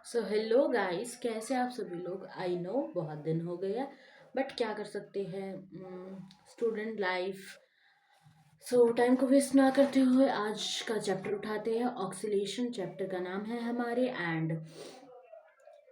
So hello guys, कैसे आप सभी लोग। आई नो बहुत दिन हो गया, बट क्या कर सकते हैं। Student life. सो टाइम को वेस्ट ना करते हुए आज का चैप्टर उठाते हैं। ऑक्सीलेशन चैप्टर का नाम है हमारे। एंड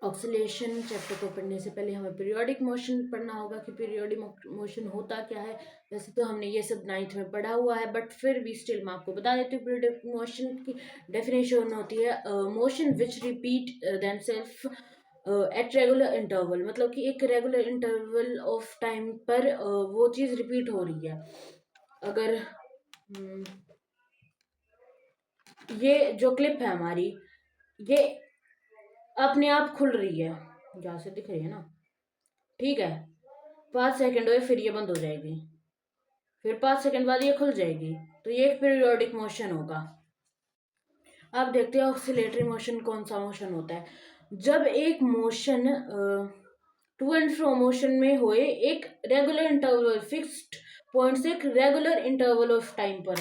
ऑक्सीलेशन चैप्टर को पढ़ने से पहले हमें पीरियोडिक मोशन पढ़ना होगा कि पीरियोडिक मोशन होता क्या है। वैसे तो हमने ये सब नाइन्थ में पढ़ा हुआ है, बट फिर भी स्टिल मैं आपको बता देती हूँ। पीरियोडिक मोशन की डेफिनेशन होती है motion which repeat them self at regular interval. मतलब कि एक रेगुलर इंटरवल ऑफ टाइम पर वो चीज़ रिपीट हो रही है। अगर ये जो क्लिप है हमारी, ये अपने आप खुल रही है, जहाँ से दिख रही है ना, ठीक है। 5 सेकंड हुए, फिर ये बंद हो जाएगी, फिर 5 सेकंड बाद ये खुल जाएगी। तो ये एक पीरियोडिक मोशन होगा। अब देखते हैं ऑक्सीलेटरी मोशन कौन सा मोशन होता है। जब एक motion to and fro motion में होए एक रेगुलर इंटरवल, फिक्स्ड पॉइंट से एक रेगुलर इंटरवल ऑफ टाइम पर।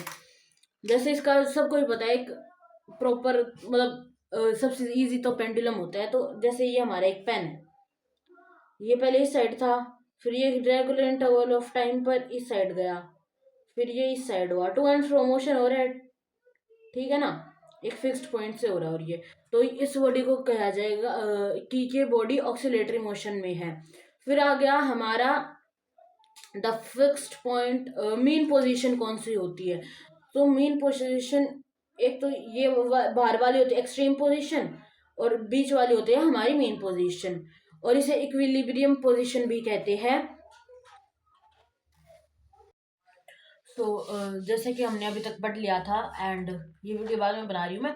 जैसे इसका सबको ही पता है, एक प्रॉपर मतलब सबसे इजी तो पेंडुलम होता है। तो जैसे ये हमारा एक पेन है, ये पहले इस साइड था, फिर ये रेगुलर इंटरवल ऑफ टाइम पर इस साइड गया, फिर ये इस साइड हुआ। टू एंड फ्रो मोशन हो रहा है, ठीक है ना, एक फिक्स्ड पॉइंट से हो रहा है। और ये तो इस बॉडी को कहा जाएगा कि ये बॉडी ऑक्सीलेटरी मोशन में है। फिर आ गया हमारा the fixed point. Main position कौन सी होती है? तो मेन पोजीशन, एक तो ये बाहर वाली होती है एक्सट्रीम पोजीशन, और बीच वाली होती है हमारी मेन पोजीशन, और इसे इक्विलिब्रियम पोजीशन भी कहते हैं। तो जैसे कि हमने अभी तक पढ़ लिया था, एंड ये वीडियो बाद में बना रही हूँ मैं।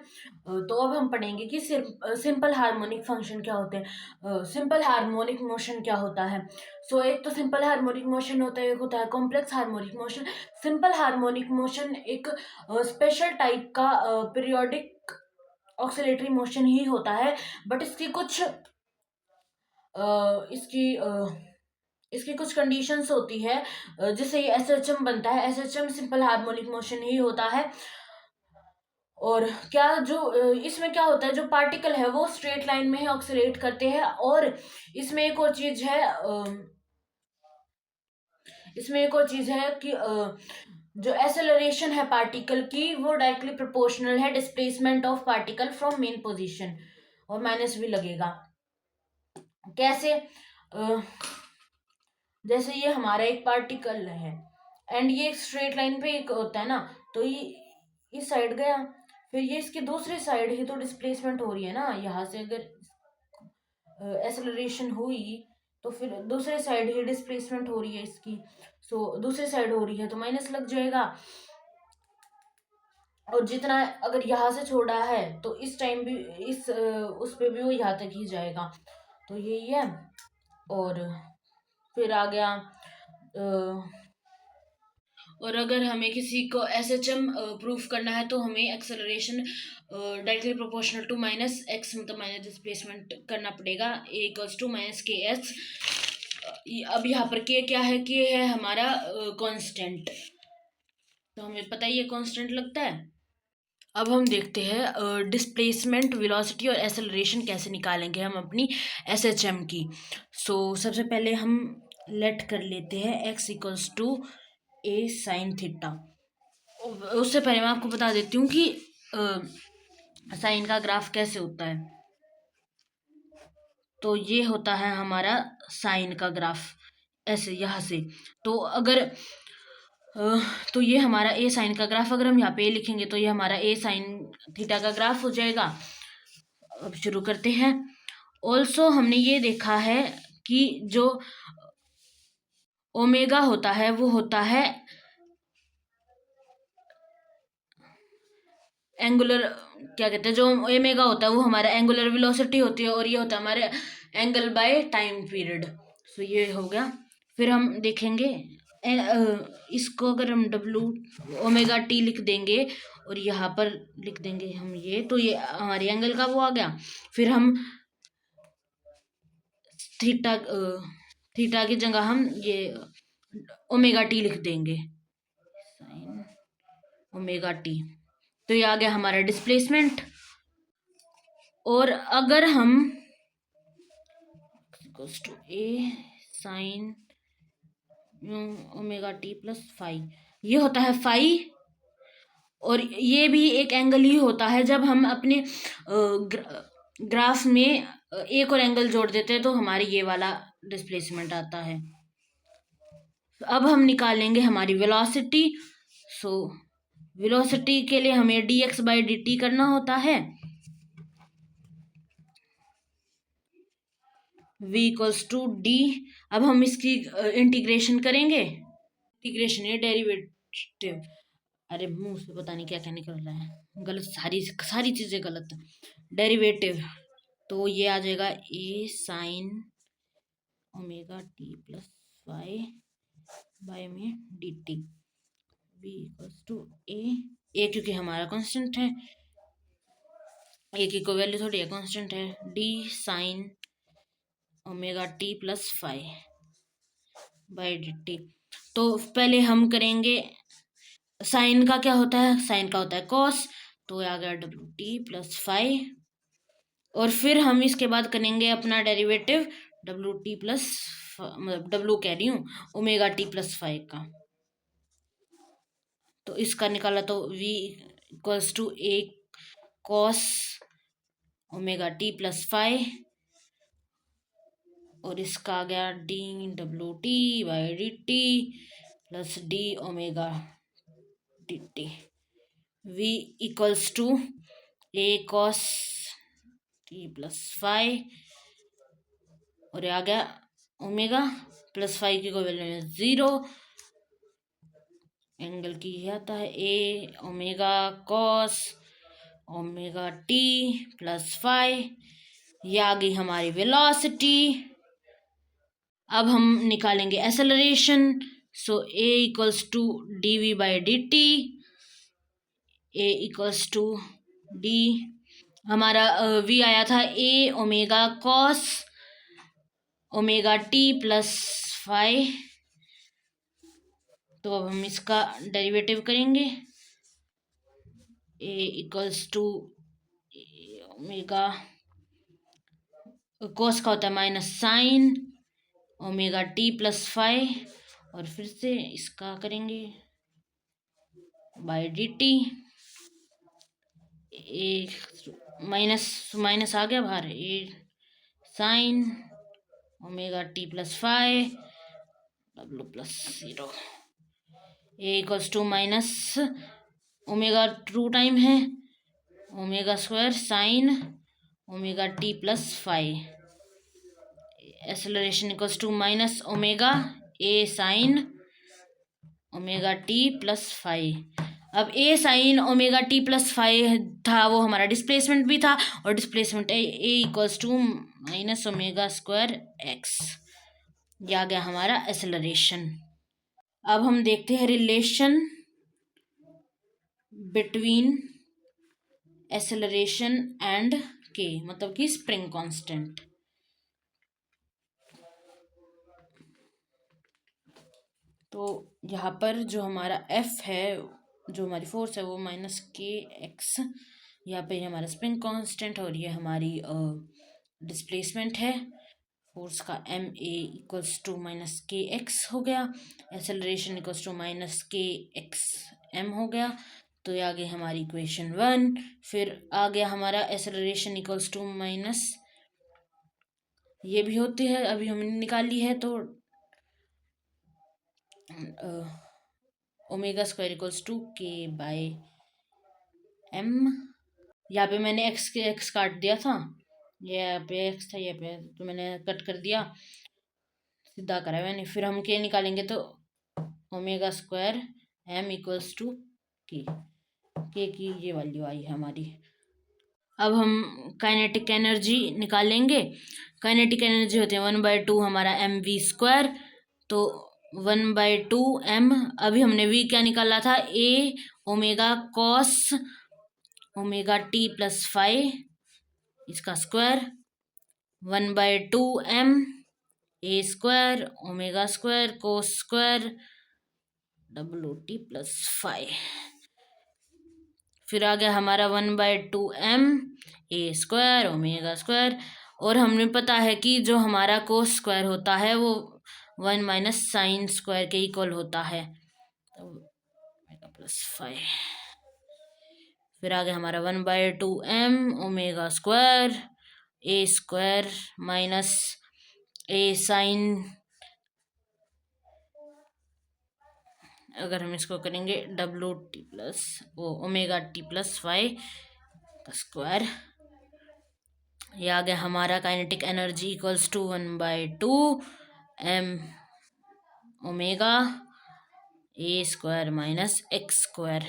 तो अब हम पढ़ेंगे कि सिंपल हार्मोनिक फंक्शन क्या होते हैं, सिंपल हार्मोनिक मोशन क्या होता है। सो एक तो सिंपल हार्मोनिक मोशन होता है, एक होता है complex harmonic motion. Simple harmonic motion एक स्पेशल टाइप का पीरियोडिक ऑक्सीलेटरी मोशन ही होता है, बट इसकी कुछ इसकी कुछ कंडीशंस होती है जिससे ये एसएचएम बनता है। एसएचएम सिंपल हार्मोनिक मोशन ही होता है। और क्या जो इसमें क्या होता है, जो पार्टिकल है वो स्ट्रेट लाइन में ही ऑक्सीलेट करते हैं। और इसमें एक और चीज है, इसमें एक और चीज है कि जो एक्सेलरेशन है पार्टिकल की, वो डायरेक्टली प्रोपोर्शनल है displacement of particle from main position. और माइनस भी लगेगा। कैसे? जैसे ये हमारा एक पार्टिकल है, एंड ये एक स्ट्रेट लाइन पे एक होता है ना, तो ये इस साइड गया, फिर ये इसके दूसरे साइड ही तो डिस्प्लेसमेंट हो रही है ना। यहाँ से अगर एक्सेलरेशन हुई, तो फिर दूसरे साइड ही डिस्प्लेसमेंट हो रही है इसकी। सो दूसरे साइड हो रही है तो माइनस लग जाएगा। और जितना अगर यहाँ से छोड़ा है तो इस टाइम भी इस उस पे भी वो यहाँ तक ही जाएगा। तो यही है। और फिर आ गया और अगर हमें किसी को एसएचएम प्रूफ करना है तो हमें acceleration directly proportional to minus x, मतलब माइनस डिस्प्लेसमेंट करना पड़ेगा। A equals to minus k x. अब यहाँ पर के क्या है? के है हमारा कांस्टेंट, तो हमें पता ही है कांस्टेंट लगता है। अब हम देखते हैं डिस्प्लेसमेंट, वेलोसिटी और एक्सेलरेशन कैसे निकालेंगे हम अपनी एसएचएम की। सबसे पहले हम लेट कर लेते हैं x equals to a sine theta. उससे पहले मैं आपको बता देती हूँ कि साइन का ग्राफ कैसे होता है। तो ये होता है हमारा साइन का ग्राफ, ऐसे यहाँ से। तो अगर तो ये हमारा ए साइन का ग्राफ, अगर हम यहाँ पे लिखेंगे तो ये हमारा ए साइन थीटा का ग्राफ हो जाएगा। अब शुरू करते हैं। ऑल्सो हमने ये देखा है कि जो ओमेगा होता है वो होता है एंगुलर, क्या कहते हैं, जो ओमेगा होता है वो हमारा एंगुलर वेलोसिटी होती है, और ये होता है हमारे एंगल बाय टाइम पीरियड। सो ये हो गया। फिर हम देखेंगे इसको अगर हम डब्लू ओमेगा टी लिख देंगे और यहाँ पर लिख देंगे हम ये, तो ये हमारे एंगल का वो आ गया। फिर हम थीटा थीटा की जगह हम ये ओमेगा टी लिख देंगे, साइन ओमेगा टी। तो ये आ गया हमारा डिस्प्लेसमेंट। और अगर हम to a sine omega T plus five, ये होता है फाइव, और ये भी एक एंगल ही होता है जब हम अपने ग्राफ में एक और एंगल जोड़ देते हैं तो हमारी ये वाला डिस्प्लेसमेंट आता है। अब हम निकालेंगे हमारी वेलोसिटी। सो वेलोसिटी के लिए हमें dx बाई dt करना होता है। v equals to d. अब हम इसकी इंटीग्रेशन करेंगे। इंटीग्रेशन है डेरिवेटिव, अरे मुंह से पता नहीं क्या क्या निकल रहा है, गलत, सारी सारी चीजें गलत। डेरिवेटिव तो ये आ जाएगा A sine omega T plus five by में D T, B equals to A क्योंकि हमारा कांस्टेंट है, ए की कोई वैल्यू थोड़ी है, कांस्टेंट है, D sign omega T plus five by D T. तो पहले हम करेंगे, साइन का क्या होता है, साइन का होता है कॉस, तो आ गया डब्ल्यू टी प्लस फाइव, और फिर हम इसके बाद करेंगे अपना डेरिवेटिव डब्ल्यू टी प्लस, मतलब डब्ल्यू कह रही हूँ, ओमेगा टी प्लस फाइव का। तो इसका निकाला तो v equals to a cos omega T plus five, और इसका आ गया डी डब्ल्यू t by D t plus d omega d t, v equals to a cos t plus five, और आ गया ओमेगा प्लस फाइव की कोई वैल्यू नहीं, जीरो, एंगल की ये आता है A omega cos omega T plus five, ये आ गई हमारी वेलोसिटी। अब हम निकालेंगे acceleration. So A equals to D V by D T, A equals to D, हमारा वी आया था A omega cos omega T plus five, तो अब हम इसका डेरिवेटिव करेंगे, A equals to omega cos का होता है minus sine omega T plus five, और फिर से इसका करेंगे by D T, A minus minus आ गया बाहर, A sine omega T plus five W plus zero, A equals to minus omega two time है omega square sine omega T plus five, acceleration equals to minus omega A sine omega T plus five. अब A sine omega T plus five था, वो हमारा displacement भी था, और displacement A equals to minus omega square X, ये आ गया हमारा एक्सेलरेशन। अब हम देखते हैं रिलेशन बिटवीन एक्सेलरेशन एंड के, मतलब कि स्प्रिंग कांस्टेंट। तो यहाँ पर जो हमारा एफ है, जो हमारी फोर्स है, वो माइनस के एक्स, यहाँ पे हमारा स्प्रिंग कांस्टेंट, और ये हमारी डिस्प्लेसमेंट है, फोर्स का m a equals to minus k x हो गया, acceleration equals to minus k x m हो गया। तो ये आ गई हमारी इक्वेशन 1। फिर आ गया हमारा एक्सेलरेशन इक्वल्स टू माइनस, ये भी होती है, अभी हमने निकाली है, तो ओमेगा स्क्वायर इक्वल्स टू के बाय एम, यहाँ पे मैंने एक्स काट दिया था, ये यहाँ पे एक्स था, ये पे तो मैंने कट कर दिया, सीधा करा मैंने। फिर हम के निकालेंगे तो omega square m equals to k की ये वैल्यू आई है हमारी। अब हम काइनेटिक एनर्जी निकालेंगे। काइनेटिक एनर्जी होती है 1/2 हमारा एम वी स्क्वायर, तो 1/2 एम, अभी हमने वी क्या निकाला था, A omega cos omega T plus five, इसका square 1/2 M A square omega square cos square W T plus five. फिर आ गया हमारा 1/2m ए स्क्वायर ओमेगा स्क्वायर, और हमें पता है कि जो हमारा कोस स्क्वायर होता है वो 1 माइनस साइन स्क्वायर के इक्वल होता है, तो +5। फिर आ गया हमारा 1/2m omega square A square minus A sign, अगर हम इसको करेंगे ओमेगा टी प्लस 5 का स्क्वायर। ये आ गया हमारा kinetic energy equals to 1/2m omega A square minus x square.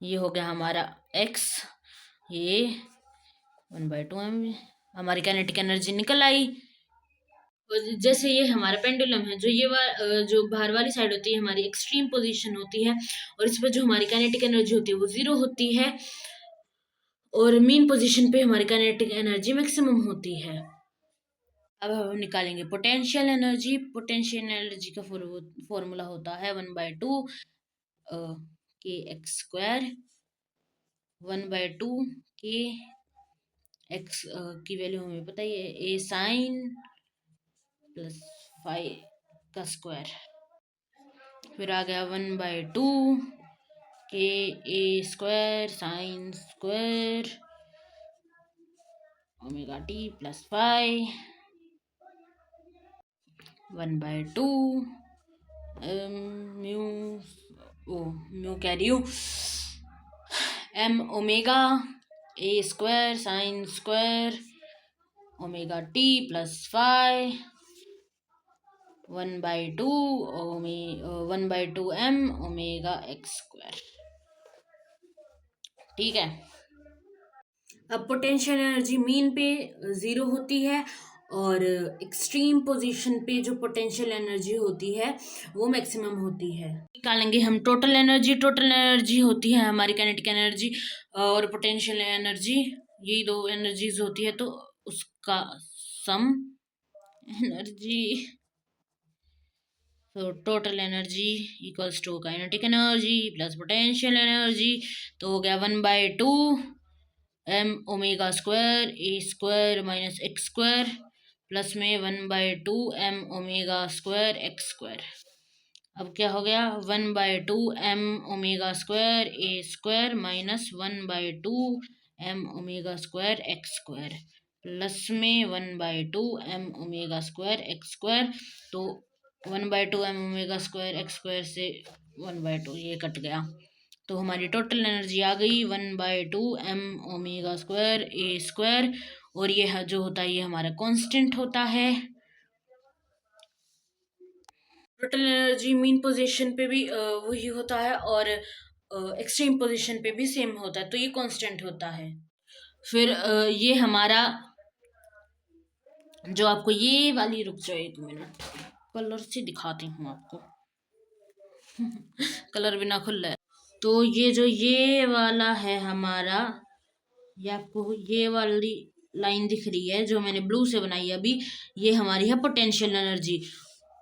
ये हो गया हमारा x, ये 1/2m हमारी काइनेटिक एनर्जी निकल आई। जैसे ये हमारा पेंडुलम है, जो जो बाहर वाली साइड होती है हमारी एक्सट्रीम पोजीशन होती है, और इस पर जो हमारी काइनेटिक एनर्जी होती है वो 0 होती है, और मीन पोजीशन पे हमारी काइनेटिक एनर्जी मैक्सिमम होती है। अब हम निकालेंगे पोटेंशियल एनर्जी। पोटेंशियल एनर्जी का फॉर्मूला होता है 1/2 के एक्स स्क्वायर, 1/2 के एक्स की वैल्यू हमें पता ही है, ए साइन +5 का स्क्वायर। फिर आ गया 1/2 K A square sine square omega T +5, 1/2 mu carry m omega A square sine square omega T +5, 1/2m omega X square. ठीक है। अब पोटेंशियल एनर्जी मीन पे 0 होती है, और एक्सट्रीम पोजीशन पे जो पोटेंशियल एनर्जी होती है वो मैक्सिमम होती है। निकालेंगे हम टोटल एनर्जी। टोटल एनर्जी होती है हमारी काइनेटिक एनर्जी और पोटेंशियल एनर्जी, यही दो एनर्जीज होती है, तो उसका सम एनर्जी, तो total energy equals to kinetic energy plus potential energy, तो हो गया 1/2m omega square A square minus x square plus में 1/2m omega square X square. अब क्या हो गया, 1/2m omega square A square minus 1/2m omega square X square plus में 1/2m omega square X square. तो 1/2m omega square X square से 1/2 ये cut गया, तो हमारी टोटल एनर्जी आ गई 1/2m omega square A square, और ये जो होता है ये हमारा कांस्टेंट होता है। टोटल एनर्जी मीन पोजीशन पे भी वही होता है, और एक्सट्रीम पोजीशन पे भी सेम होता है, तो ये कांस्टेंट होता है। फिर ये हमारा जो आपको ये वाली, रुक जाओ 1 मिनट, कलर से दिखाती हूँ आपको कलर बिना खुल रहा है। तो ये जो ये वाला है हमारा, ये आपको ये वाली लाइन दिख रही है जो मैंने ब्लू से बनाई है अभी, ये हमारी है पोटेंशियल एनर्जी,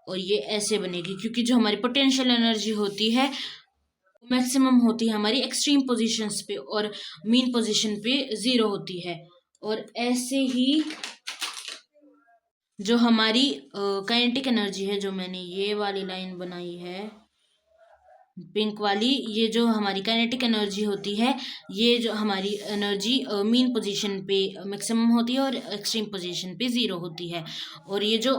और ये ऐसे बनेगी क्योंकि जो हमारी पोटेंशियल एनर्जी होती है मैक्सिमम होती है हमारी एक्सट्रीम पोजीशंस पे, और मीन पोजीशन पे 0 होती है। और ऐसे ही जो हमारी काइनेटिक एनर्जी है, जो मैंने ये वाली लाइन बनाई है पिंक वाली, ये जो हमारी काइनेटिक एनर्जी होती है, ये जो हमारी एनर्जी मीन पोजीशन पे मैक्सिमम होती है और एक्सट्रीम पोजीशन पे 0 होती है। और ये जो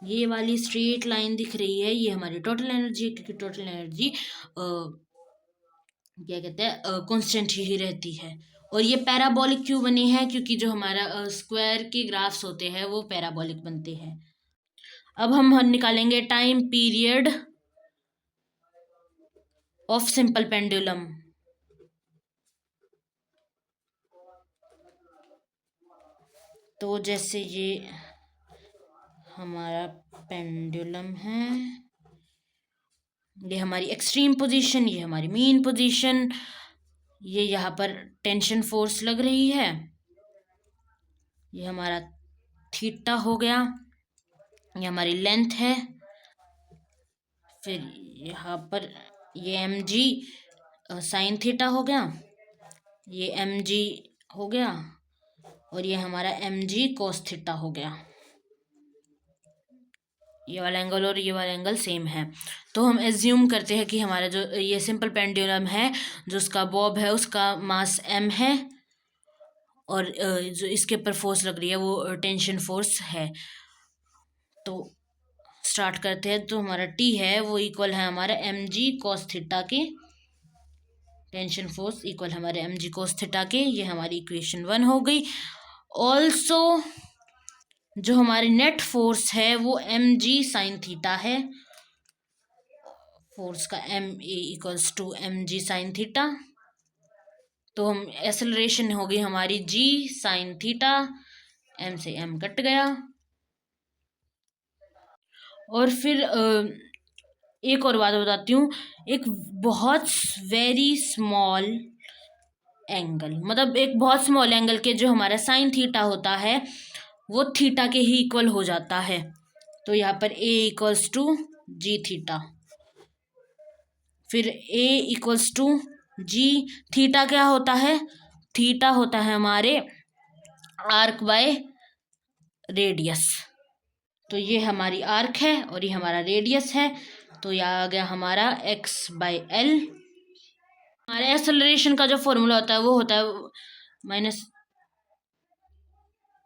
ये वाली स्ट्रेट लाइन दिख रही है ये हमारी टोटल एनर्जी है, क्योंकि टोटल एनर्जी क्या कहते हैं कांस्टेंट ही रहती है। और ये पैराबोलिक क्यों बनी है, क्योंकि जो हमारा स्क्वायर के ग्राफ्स होते हैं वो पैराबोलिक बनते हैं। अब हम निकालेंगे time period of simple pendulum. तो जैसे ये हमारा पेंडुलम है, ये हमारी एक्सट्रीम पोजीशन, ये हमारी मीन पोजीशन, ये यहाँ पर टेंशन फोर्स लग रही है, ये हमारा थीटा हो गया, ये हमारी लेंथ है। फिर यहाँ पर ये एम जी साइन थीटा हो गया, ये एम जी हो गया, और ये हमारा एम जी कोस थीटा हो गया। ये वाला एंगल और ये वाला एंगल सेम है। तो हम एज्यूम करते हैं कि हमारा जो ये सिंपल पेंडुलम है, जो उसका बॉब है, उसका मास m है, और जो इसके ऊपर फोर्स लग रही है वो टेंशन फोर्स है। तो स्टार्ट करते हैं। तो हमारा t है वो इक्वल है हमारा एम जी कॉस थीटा के, टेंशन फोर्स इक्वल हमारे एम जी कोस थीटा के। ये हमारी इक्वेशन 1 हो गई। ऑल्सो जो हमारी नेट फोर्स है वो एम जी साइन थीटा है, फोर्स का m a equals to m g sine theta. तो हम एक्सेलरेशन हो गई हमारी जी साइन थीटा, एम से एम कट गया। और फिर एक और बात बताती हूँ, एक बहुत वेरी स्मॉल एंगल, मतलब एक बहुत स्मॉल एंगल के जो हमारा साइन थीटा होता है वो थीटा के ही इक्वल हो जाता है। तो यहाँ पर ए इक्वल्स टू जी थीटा, फिर ए इक्वल्स टू जी थीटा क्या होता है, थीटा होता है हमारे आर्क बाय रेडियस। तो ये हमारी आर्क है और ये हमारा रेडियस है। तो यह आ गया हमारा एक्स बाय एल। हमारे एक्सेलरेशन का जो फॉर्मूला होता है वो होता है माइनस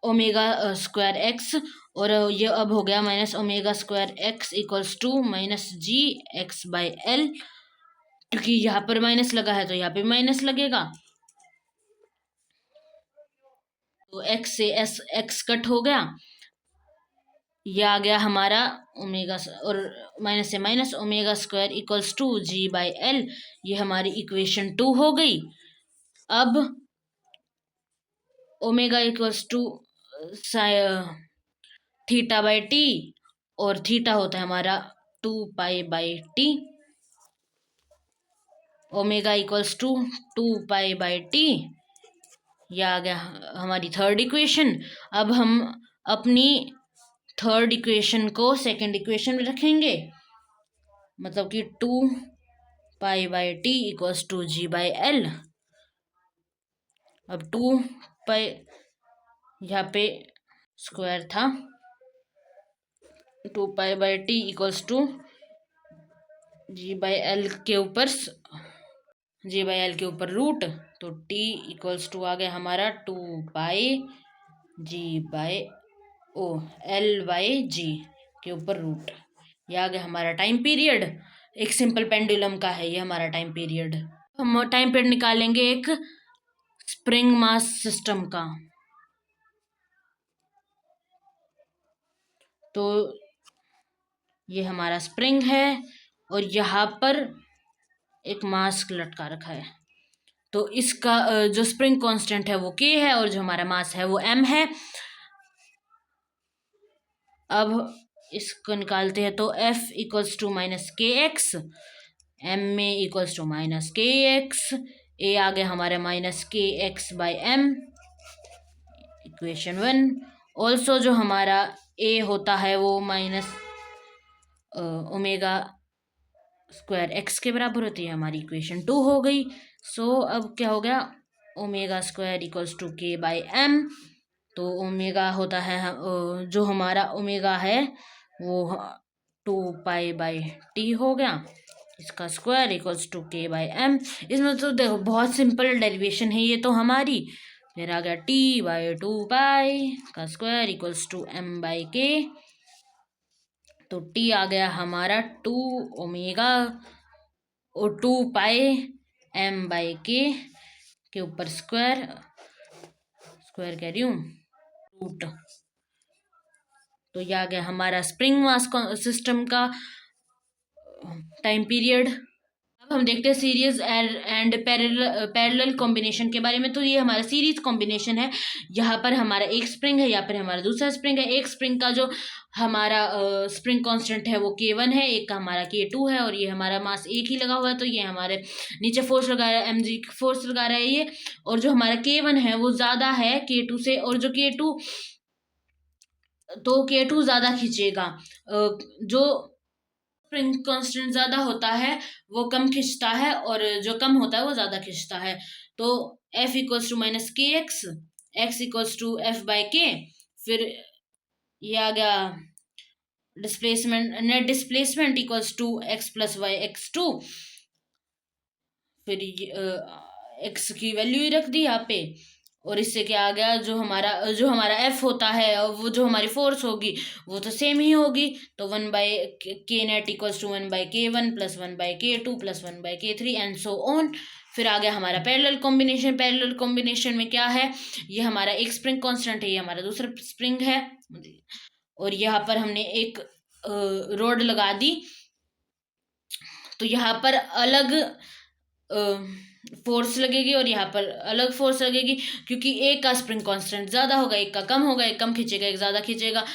ओमेगा स्क्वायर एक्स, और ये अब हो गया minus omega square x equals to minus g x by l, क्योंकि यहाँ पर माइनस लगा है तो यहाँ पे माइनस लगेगा। तो एक्स से एस एक्स कट हो गया, ये आ गया हमारा ओमेगा और माइनस से minus omega square equals to g by l. ये हमारी इक्वेशन 2 हो गई। अब omega equals to theta by t, और थीटा होता है हमारा 2 pi by t. Omega equals to 2 pi by t, यह आ गया हमारी थर्ड इक्वेशन। अब हम अपनी थर्ड इक्वेशन को सेकंड इक्वेशन में रखेंगे, मतलब कि 2 pi by t equals to g by l. अब 2 पाई यहाँ पे स्क्वायर था, 2 pi by t equals to g by l के ऊपर जी बाय एल के ऊपर रूट। तो टी इक्वल्स टू आ गया हमारा 2 पाई जी बाय ओ एल बाय जी के ऊपर रूट। यह आ गया हमारा टाइम पीरियड। एक सिंपल पेंडुलम का है ये हमारा टाइम पीरियड। हम टाइम पीरियड निकालेंगे एक स्प्रिंग मास सिस्टम का। तो ये हमारा स्प्रिंग है और यहाँ पर एक मास लटका रखा है। तो इसका जो स्प्रिंग कांस्टेंट है वो k है और जो हमारा मास है वो m है। अब इसको निकालते हैं तो F equals to minus k x, m में equals to minus k x, a आ गया हमारे minus k x by m, equation 1। Also जो हमारा ए होता है वो माइनस ओमेगा स्क्वायर एक्स के बराबर होती है, हमारी इक्वेशन 2 हो गई। सो अब क्या हो गया, ओमेगा स्क्वायर इक्वल्स टू के बाय एम। तो ओमेगा होता है जो हमारा ओमेगा है वो 2 पाई बाय टी हो गया, इसका स्क्वायर इक्वल्स टू के बाय एम। इसमें तो देखो बहुत सिंपल डेरिवेशन है ये तो हमारी। फिर आ गया t/2 पाई का square equals to m by k. तो t आ गया हमारा 2 ओमेगा और 2 पाई m/k के ऊपर स्क्वायर, स्क्वायर कह रही हूँ रूट। तो यह आ गया हमारा स्प्रिंग मास सिस्टम का टाइम पीरियड। अब हम देखते हैं सीरीज एंड पैरेलल कॉम्बिनेशन के बारे में। तो ये हमारा सीरीज कॉम्बिनेशन है, यहाँ पर हमारा एक स्प्रिंग है, यहाँ पर हमारा दूसरा स्प्रिंग है। एक स्प्रिंग का जो हमारा स्प्रिंग कांस्टेंट है वो k1 है, एक का हमारा k2 है, और ये हमारा मास एक ही लगा हुआ है। तो ये हमारे नीचे फोर्स लगा रहा है, mg फोर्स लगा रहा है ये, और जो हमारा k1 है वो ज़्यादा है k2 से, और जो k2 तो k2 ज़्यादा खींचेगा। जो स्प्रिंग कांस्टेंट ज्यादा होता है वो कम खिंचता है, और जो कम होता है वो ज्यादा खिंचता है। तो F equals to minus k x equals to F by k, फिर ये आ गया displacement, net displacement equals to x plus y x two, फिर एक्स की वैल्यू ही रख दी यहाँ पे। और इससे क्या आ गया, जो हमारा एफ होता है वो जो हमारी फोर्स होगी वो तो सेम ही होगी। तो 1/k net equals to 1/k1 plus 1/k2 plus 1/k3 and so on. फिर आ गया हमारा पैरेलल कॉम्बिनेशन। पैरेलल कॉम्बिनेशन में क्या है, ये हमारा एक स्प्रिंग कांस्टेंट है, ये हमारा दूसरा स्प्रिंग है, और यहाँ पर हमने एक रोड लगा दी, तो यहाँ पर अलग फोर्स लगेगी और यहाँ पर अलग फोर्स लगेगी, क्योंकि एक का स्प्रिंग कांस्टेंट ज़्यादा होगा, एक का कम होगा, एक कम खींचेगा एक ज़्यादा खींचेगा,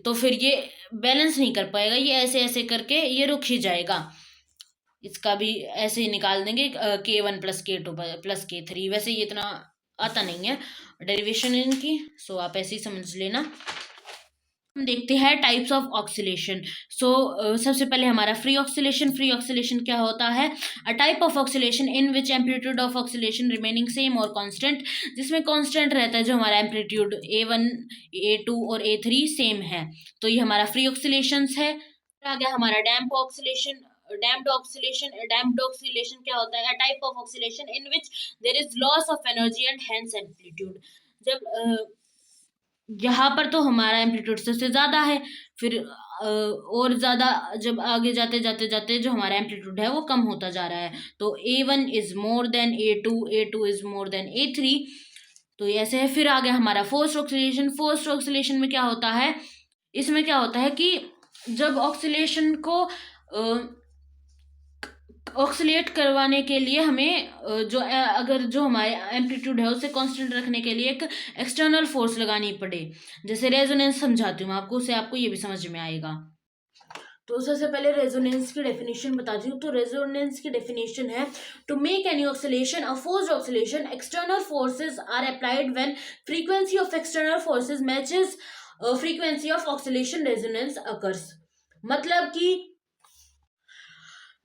तो फिर ये बैलेंस नहीं कर पाएगा, ये ऐसे ऐसे करके ये रुक ही जाएगा। इसका भी ऐसे ही निकाल देंगे, K1 plus K2 plus K3। वैसे ये इतना आता नहीं है डेरिवेशन इनकी, सो आप ऐसे ही समझ लेना। हम देखते हैं टाइप्स ऑफ ऑक्सीलेशन। सबसे पहले हमारा फ्री ऑक्सीलेशन। फ्री ऑक्सीलेशन क्या होता है, a type of oscillation in which amplitude of oscillation remaining same और कांस्टेंट, जिसमें कांस्टेंट रहता है जो हमारा एम्पलीट्यूड A1 A2 और A3 सेम है, तो ये हमारा फ्री ऑक्सीलेशंस है। फिर आ गया हमारा डैम्प ऑक्सीलेशन। डैम्प्ड ऑक्सीलेशन क्या होता है, a type of oscillation in which there is loss of energy and hence amplitude. जब यहाँ पर तो हमारा एम्पलीट्यूड सबसे ज़्यादा है, फिर और ज़्यादा जब आगे जाते जाते जाते जो हमारा एम्पलीट्यूड है वो कम होता जा रहा है, तो A1 is more than A2, A2 is more than A3, तो ये ऐसे है। फिर आ गया हमारा फोर्स्ड ऑक्सीलेशन। फोर्स्ड ऑक्सीलेशन में क्या होता है, इसमें क्या होता है कि जब ऑक्सीलेशन को ऑक्सीलेट करवाने के लिए हमें अगर जो हमारे एम्पलीट्यूड है उसे कांस्टेंट रखने के लिए एक एक्सटर्नल फोर्स लगानी पड़े, जैसे रेजोनेंस समझाती हूँ आपको, उससे आपको ये भी समझ में आएगा। तो सबसे पहले रेजोनेंस की डेफिनेशन बताती हूँ। तो रेजोनेंस की डेफिनेशन है, to make any oscillation a forced oscillation external forces are applied when frequency of external forces matches frequency of oscillation resonance occurs. मतलब कि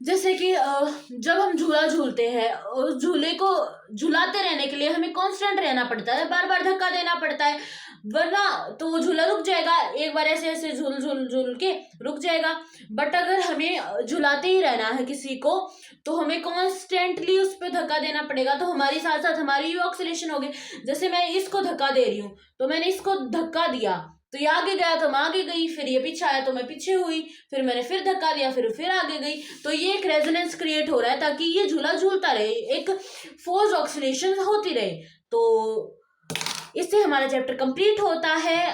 जैसे कि जब हम झूला झूलते हैं, उस झूले को झुलाते रहने के लिए हमें कांस्टेंट रहना पड़ता है, बार बार धक्का देना पड़ता है, वरना तो वो झूला रुक जाएगा, एक बार ऐसे ऐसे झूल झूल झूल के रुक जाएगा। बट अगर हमें झुलाते ही रहना है किसी को, तो हमें कॉन्स्टेंटली उस पर धक्का देना पड़ेगा, तो हमारी साथ साथ हमारी भी ऑक्सीलेशन होगी। जैसे मैं इसको धक्का दे रही हूँ, तो मैंने इसको धक्का दिया तो ये आगे गया तो मैं आगे गई, फिर ये पीछे आया तो मैं पीछे हुई, फिर मैंने फिर धक्का दिया फिर आगे गई, तो ये एक रेजोनेंस क्रिएट हो रहा है ताकि ये झूला झूलता रहे, एक फोर्स ऑक्सीलेशन होती रहे। तो इससे हमारा चैप्टर कंप्लीट होता है।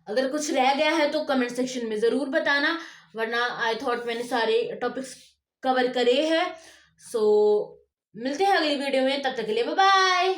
अगर कुछ रह गया है तो कमेंट सेक्शन में ज़रूर बताना, वरना आई थॉट मैंने सारे टॉपिक्स कवर करे हैं। सो मिलते हैं अगली वीडियो में, तब तक के लिए बाय बाय।